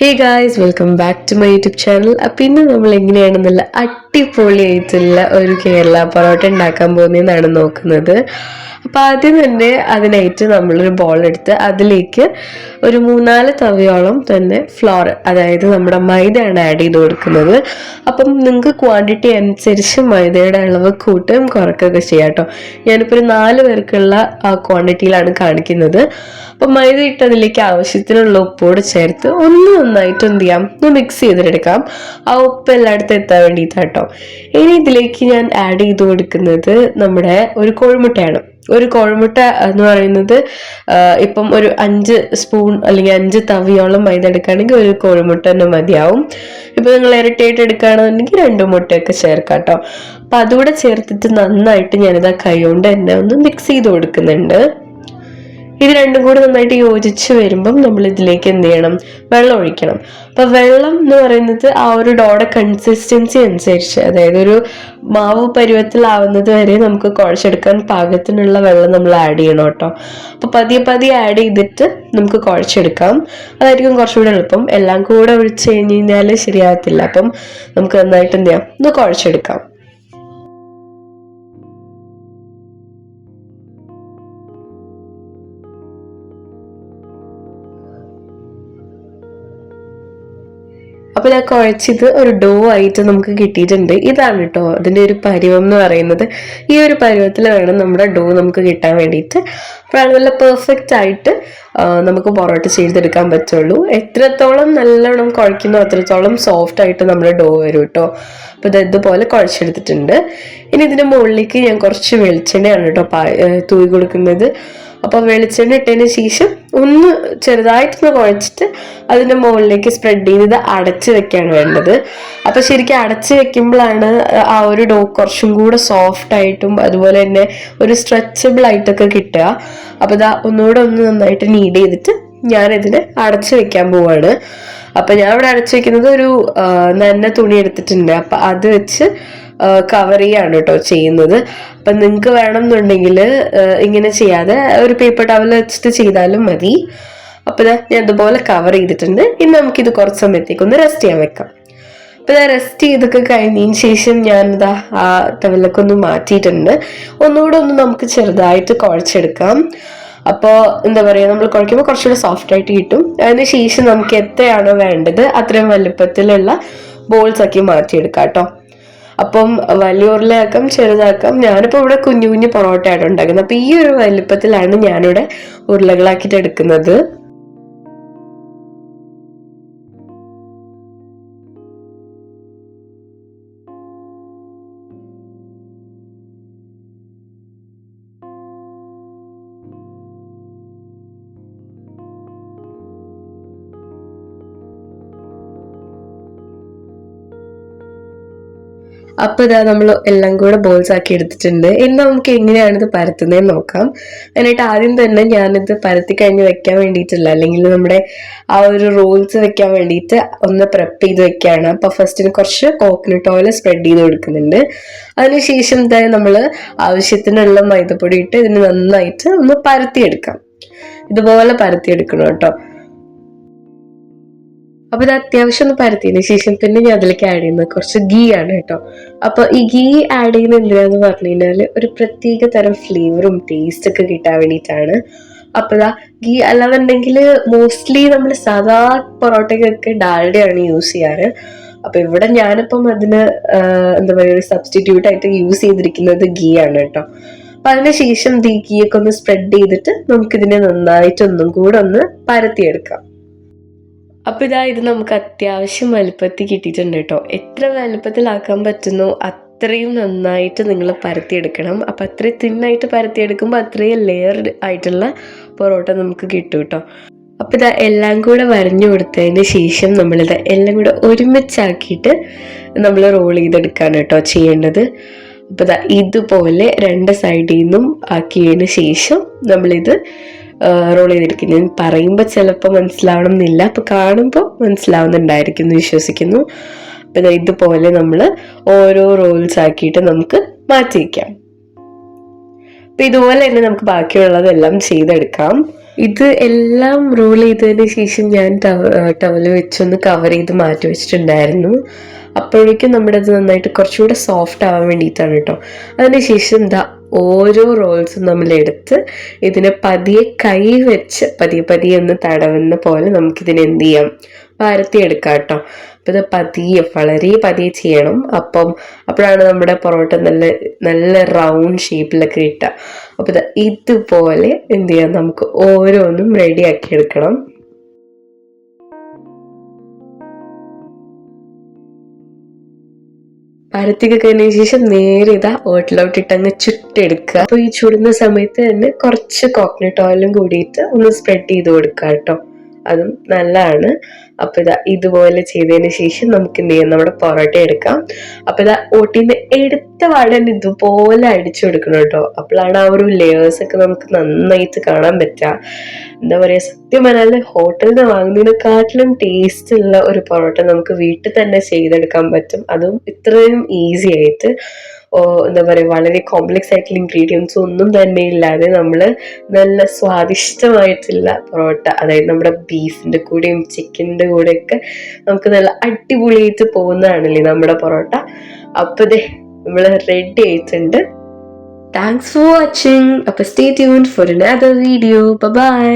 Hey guys, welcome back to my YouTube channel. അപ്പം ഇന്ന് നമ്മൾ എങ്ങനെയാണെന്നുള്ള അടിപൊളിയായിട്ടുള്ള ഒരു കേരള പൊറോട്ട ഉണ്ടാക്കാൻ പോകുന്നതെന്നാണ് നോക്കുന്നത്. അപ്പം ആദ്യം തന്നെ അതിനായിട്ട് നമ്മളൊരു ബോൾ എടുത്ത് അതിലേക്ക് ഒരു 3-4 തവയോളം തന്നെ ഫ്ലോർ, അതായത് നമ്മുടെ മൈദയാണ് ആഡ് ചെയ്ത് കൊടുക്കുന്നത്. അപ്പം നിങ്ങൾക്ക് ക്വാണ്ടിറ്റി അനുസരിച്ച് മൈദയുടെ അളവ് കൂട്ടുകയും കുറയ്ക്കുകയൊക്കെ ചെയ്യാം കേട്ടോ. ഞാനിപ്പോൾ ഒരു 4 പേർക്കുള്ള ക്വാണ്ടിറ്റിയിലാണ് കാണിക്കുന്നത്. അപ്പം മൈദ ഇട്ട് അതിലേക്ക് ആവശ്യത്തിനുള്ള ഉപ്പോട് ചേർത്ത് നന്നായിട്ട് എന്ത് ചെയ്യാം, ഒന്ന് മിക്സ് ചെയ്തെടുക്കാം. ആ ഉപ്പ് എല്ലായിടത്തും എത്താൻ വേണ്ടിയിട്ടാട്ടോ. ഇനി ഇതിലേക്ക് ഞാൻ ആഡ് ചെയ്ത് കൊടുക്കുന്നത് നമ്മുടെ ഒരു കോഴിമുട്ടയാണ്. ഒരു കോഴിമുട്ട എന്ന് പറയുന്നത് ഇപ്പം ഒരു 5 സ്പൂൺ അല്ലെങ്കിൽ 5 തവിയോളം മൈദ എടുക്കുകയാണെങ്കിൽ ഒരു കോഴിമുട്ട തന്നെ മതിയാവും. ഇപ്പൊ നിങ്ങൾ ഇരട്ടിയായിട്ട് എടുക്കുകയാണെന്നുണ്ടെങ്കിൽ 2 മുട്ടയൊക്കെ ചേർക്കാം കേട്ടോ. അപ്പൊ അതുകൂടെ ചേർത്തിട്ട് നന്നായിട്ട് ഞാനിതാ കൈ കൊണ്ട് തന്നെ ഒന്ന് മിക്സ് ചെയ്ത് കൊടുക്കുന്നുണ്ട്. ഇത് രണ്ടും കൂടി നന്നായിട്ട് യോജിച്ച് വരുമ്പം നമ്മൾ ഇതിലേക്ക് എന്ത് ചെയ്യണം, വെള്ളം ഒഴിക്കണം. അപ്പൊ വെള്ളം എന്ന് പറയുന്നത് ആ ഒരു ഡോയുടെ കൺസിസ്റ്റൻസി അനുസരിച്ച്, അതായത് ഒരു മാവ് പരുവത്തിലാവുന്നത് വരെ നമുക്ക് കുഴച്ചെടുക്കാൻ പാകത്തിനുള്ള വെള്ളം നമ്മൾ ആഡ് ചെയ്യണം കേട്ടോ. അപ്പൊ പതിയെ ആഡ് ചെയ്തിട്ട് നമുക്ക് കുഴച്ചെടുക്കാം. അതായിരിക്കും കുറച്ചുകൂടെ എളുപ്പം. എല്ലാം കൂടെ ഒഴിച്ച് കഴിഞ്ഞ് കഴിഞ്ഞാൽ ശരിയാകത്തില്ല. അപ്പം നമുക്ക് നന്നായിട്ട് എന്ത് ചെയ്യാം, ഒന്ന് കുഴച്ചെടുക്കാം. അപ്പൊ ഞാൻ കുഴച്ചത് ഒരു ഡോ ആയിട്ട് നമുക്ക് കിട്ടിയിട്ടുണ്ട്. ഇതാണ് കേട്ടോ അതിന്റെ ഒരു പരുവം എന്ന് പറയുന്നത്. ഈ ഒരു പരുവത്തിൽ വേണം നമ്മുടെ ഡോ നമുക്ക് കിട്ടാൻ വേണ്ടിയിട്ട്. അപ്പോഴാണ് നല്ല പെർഫെക്റ്റ് ആയിട്ട് നമുക്ക് പൊറോട്ട ചെയ്തെടുക്കാൻ പറ്റുള്ളൂ. എത്രത്തോളം നല്ലോണം കുഴക്കുന്നോ അത്രത്തോളം സോഫ്റ്റ് ആയിട്ട് നമ്മുടെ ഡോ വരും കേട്ടോ. അപ്പൊ ഇതുപോലെ കുഴച്ചെടുത്തിട്ടുണ്ട്. ഇനി ഇതിന്റെ മുകളിലേക്ക് ഞാൻ കുറച്ച് വെളിച്ചെണ്ണയാണ് കേട്ടോ തൂവി കൊടുക്കുന്നത്. അപ്പൊ വെളിച്ചെണ്ണ ഇട്ടതിന് ശേഷം ഒന്ന് ചെറുതായിട്ടൊന്ന് കുഴച്ചിട്ട് അതിന്റെ മുകളിലേക്ക് സ്പ്രെഡ് ചെയ്ത് അടച്ചു വെക്കാണ് വേണ്ടത്. അപ്പൊ ശരിക്കും അടച്ചു വെക്കുമ്പോഴാണ് ആ ഒരു ഡോ കുറച്ചും കൂടെ സോഫ്റ്റ് ആയിട്ടും അതുപോലെ തന്നെ ഒരു സ്ട്രെച്ചബിൾ ആയിട്ടൊക്കെ കിട്ടുക. അപ്പൊ ഒന്നുകൂടെ നന്നായിട്ട് നീഡ് ചെയ്തിട്ട് ഞാനിതിന് അടച്ചു വെക്കാൻ പോവാണ്. അപ്പൊ ഞാൻ ഇവിടെ അടച്ചു വെക്കുന്നത് ഒരു നന്ന തുണി എടുത്തിട്ടുണ്ട്. അപ്പൊ അത് വെച്ച് കവർ ചെയ്യാണ് കേട്ടോ ചെയ്യുന്നത്. അപ്പൊ നിങ്ങൾക്ക് വേണമെന്നുണ്ടെങ്കിൽ ഇങ്ങനെ ചെയ്യാതെ ഒരു പേപ്പർ ടവൽ വെച്ചിട്ട് ചെയ്താലും മതി. അപ്പൊ ഞാൻ ഇതുപോലെ കവർ ചെയ്തിട്ടുണ്ട്. ഇനി നമുക്കിത് കുറച്ച് സമയത്തേക്ക് ഒന്ന് റെസ്റ്റ് ചെയ്യാൻ വെക്കാം. അപ്പൊ ഞാൻ റെസ്റ്റ് ചെയ്തൊക്കെ കഴിഞ്ഞതിന് ശേഷം ഞാനിതാ ആ ടവലൊക്കെ ഒന്ന് മാറ്റിയിട്ടുണ്ട്. ഒന്നുകൂടെ നമുക്ക് ചെറുതായിട്ട് കുഴച്ചെടുക്കാം. അപ്പോൾ എന്താ പറയുക, നമ്മൾ കുഴയ്ക്കുമ്പോൾ കുറച്ചുകൂടെ സോഫ്റ്റ് ആയിട്ട് കിട്ടും. അതിന് ശേഷം നമുക്ക് എത്രയാണോ വേണ്ടത് അത്രയും വലുപ്പത്തിലുള്ള ബോൾസ് ആക്കി മാറ്റിയെടുക്കാം കേട്ടോ. അപ്പം വലിയ ഉരുളയാക്കാം, ചെറുതാക്കാം. ഞാനിപ്പോൾ ഇവിടെ കുഞ്ഞു കുഞ്ഞു പൊറോട്ടയാണ് ഉണ്ടാക്കുന്നത്. അപ്പൊ ഈ ഒരു വലുപ്പത്തിലാണ് ഞാനിവിടെ ഉരുളകളാക്കിയിട്ട് എടുക്കുന്നത്. അപ്പൊ നമ്മൾ എല്ലാം കൂടെ ബോൾസ് ആക്കി എടുത്തിട്ടുണ്ട്. ഇനി നമുക്ക് എങ്ങനെയാണ് ഇത് പരത്തുന്നതെന്ന് നോക്കാം. അതിനായിട്ട് ആദ്യം തന്നെ ഞാനിത് പരത്തി കഴിഞ്ഞ് വെക്കാൻ വേണ്ടിയിട്ടില്ല, അല്ലെങ്കിൽ നമ്മുടെ ആ ഒരു റോൾസ് വെക്കാൻ വേണ്ടിയിട്ട് ഒന്ന് പ്രെപ്പ് ചെയ്ത് വെക്കുകയാണ്. അപ്പൊ ഫസ്റ്റിന് കുറച്ച് കോക്കനട്ട് ഓയിൽ സ്പ്രെഡ് ചെയ്ത് കൊടുക്കുന്നുണ്ട്. അതിനുശേഷം നമ്മൾ ആവശ്യത്തിനുള്ള മൈദപ്പൊടി ഇട്ട് ഇതിന് നന്നായിട്ട് ഒന്ന് പരത്തിയെടുക്കാം. ഇതുപോലെ പരത്തിയെടുക്കണം കേട്ടോ. അപ്പൊ ഇത് അത്യാവശ്യം ഒന്ന് പരത്തിയതിനു ശേഷം പിന്നെ ഞാൻ അതിലേക്ക് ആഡ് ചെയ്യുന്നത് കുറച്ച് ഗീ ആണ് കേട്ടോ. അപ്പൊ ഈ ഗീ ആഡ് ചെയ്യുന്നത് എന്തിനാന്ന് പറഞ്ഞു കഴിഞ്ഞാൽ ഒരു പ്രത്യേക തരം ഫ്ലേവറും ടേസ്റ്റ് ഒക്കെ കിട്ടാൻ വേണ്ടിയിട്ടാണ്. അപ്പൊ ഗീ അല്ലാന്നുണ്ടെങ്കിൽ മോസ്റ്റ്ലി നമ്മൾ സാധാ പൊറോട്ടയ്ക്കൊക്കെ ഡാൽഡയാണ് യൂസ് ചെയ്യാറ്. അപ്പൊ ഇവിടെ ഞാനിപ്പം അതിന് എന്താ പറയുക, ഒരു സബ്സ്റ്റിറ്റ്യൂട്ട് ആയിട്ട് യൂസ് ചെയ്തിരിക്കുന്നത് ഗീ ആണ് കേട്ടോ. അപ്പൊ അതിനുശേഷം ഈ ഗീ ഒക്കെ ഒന്ന് സ്പ്രെഡ് ചെയ്തിട്ട് നമുക്കിതിനെ നന്നായിട്ട് ഒന്നും കൂടെ ഒന്ന് പരത്തിയെടുക്കാം. അപ്പൊ ഇത് നമുക്ക് അത്യാവശ്യം വലുപ്പത്തിൽ കിട്ടിയിട്ടുണ്ട് കേട്ടോ. എത്ര വലുപ്പത്തിലാക്കാൻ പറ്റുന്നോ അത്രയും നന്നായിട്ട് നിങ്ങൾ പരത്തിയെടുക്കണം. അപ്പൊ അത്രയും തിന്നായിട്ട് പരത്തിയെടുക്കുമ്പോൾ അത്രയും ലെയർഡ് ആയിട്ടുള്ള പൊറോട്ട നമുക്ക് കിട്ടും കേട്ടോ. അപ്പൊ എല്ലാം കൂടെ വരഞ്ഞു കൊടുത്തതിന് ശേഷം നമ്മളിത് എല്ലാം കൂടെ ഒരുമിച്ചാക്കിയിട്ട് നമ്മൾ റോൾ ചെയ്തെടുക്കാണ് കേട്ടോ ചെയ്യേണ്ടത്. അപ്പൊ ഇതുപോലെ 2 സൈഡിൽ നിന്നും ആക്കിയതിന് ശേഷം നമ്മളിത് റോൾ ചെയ്തെടുക്കും. ഞാൻ പറയുമ്പോൾ ചിലപ്പോൾ മനസ്സിലാവണം എന്നില്ല, അപ്പൊ കാണുമ്പോൾ മനസ്സിലാവുന്നുണ്ടായിരിക്കും എന്ന് വിശ്വസിക്കുന്നു. അപ്പൊ ഇതുപോലെ നമ്മൾ ഓരോ റോൾസ് ആക്കിയിട്ട് നമുക്ക് മാറ്റി വയ്ക്കാം. അപ്പൊ ഇതുപോലെ തന്നെ നമുക്ക് ബാക്കിയുള്ളതെല്ലാം ചെയ്തെടുക്കാം. ഇത് എല്ലാം റോൾ ചെയ്തതിന് ശേഷം ഞാൻ ടവല് വെച്ചൊന്ന് കവർ ചെയ്ത് മാറ്റി വെച്ചിട്ടുണ്ടായിരുന്നു. അപ്പോഴേക്കും നമ്മുടെ അത് നന്നായിട്ട് കുറച്ചുകൂടെ സോഫ്റ്റ് ആവാൻ വേണ്ടിയിട്ടാണ് കേട്ടോ. അതിനുശേഷം എന്താ ഓരോ റോൾസും നമ്മളെടുത്ത് ഇതിനെ പതിയെ കൈ വെച്ച് പതിയെ പതിയെ ഒന്ന് തടവുന്ന പോലെ നമുക്കിതിനെ എന്ത് ചെയ്യാം, പരത്തിയെടുക്കാം കേട്ടോ. അപ്പം ഇത് പതിയെ വളരെ പതിയെ ചെയ്യണം. അപ്പോഴാണ് നമ്മുടെ പൊറോട്ട നല്ല നല്ല റൗണ്ട് ഷേപ്പിലൊക്കെ കിട്ടുക. അപ്പോൾ ഇതുപോലെ എന്ത് ചെയ്യാം, നമുക്ക് ഓരോന്നും റെഡിയാക്കി എടുക്കണം. പരത്തിക്ക് കഴിഞ്ഞതിന് ശേഷം നേരെ ഓട്ടിലോട്ടിട്ട് അങ്ങ് ചുട്ടെടുക്കുക. അപ്പോൾ ഈ ചുടുന്ന സമയത്ത് തന്നെ കുറച്ച് കോക്കനട്ട് ഓയിലും കൂടിയിട്ട് ഒന്ന് സ്പ്രെഡ് ചെയ്ത് കൊടുക്കുക കേട്ടോ. അതും നല്ലതാണ്. അപ്പൊ ഇതുപോലെ ചെയ്തതിന് ശേഷം നമുക്ക് എന്ത് ചെയ്യാം, നമ്മുടെ പൊറോട്ട എടുക്കാം. അപ്പൊ ഓട്ടിന്ന് എടുത്ത പാടൻ ഇതുപോലെ അടിച്ചു കൊടുക്കണം കേട്ടോ. അപ്പോഴാണ് ആ ഒരു ലെയേഴ്സ് ഒക്കെ നമുക്ക് നന്നായിട്ട് കാണാൻ പറ്റുക. എന്താ പറയാ, സത്യം പറഞ്ഞാൽ ഹോട്ടലിൽ നിന്ന് വാങ്ങുന്നതിനെക്കാട്ടിലും ടേസ്റ്റ് ഉള്ള ഒരു പൊറോട്ട നമുക്ക് വീട്ടിൽ തന്നെ ചെയ്തെടുക്കാൻ പറ്റും. അതും ഇത്രയും ഈസി ആയിട്ട്. എന്താ പറയുക, വളരെ കോംപ്ലക്സ് ആയിട്ടുള്ള ഇൻഗ്രീഡിയൻസ് ഒന്നും തന്നെ ഇല്ലാതെ നമ്മൾ നല്ല സ്വാദിഷ്ടമായിട്ടുള്ള പൊറോട്ട, അതായത് നമ്മുടെ ബീഫിൻ്റെ കൂടെയും ചിക്കൻ്റെ കൂടെയൊക്കെ നമുക്ക് നല്ല അടിപൊളിയായിട്ട് പോകുന്നതാണല്ലേ നമ്മുടെ പൊറോട്ട. അപ്പോൾ നമ്മൾ റെഡി ആയിട്ടുണ്ട്. Thanks for watching. അപ്പോൾ stay tuned for another video. By.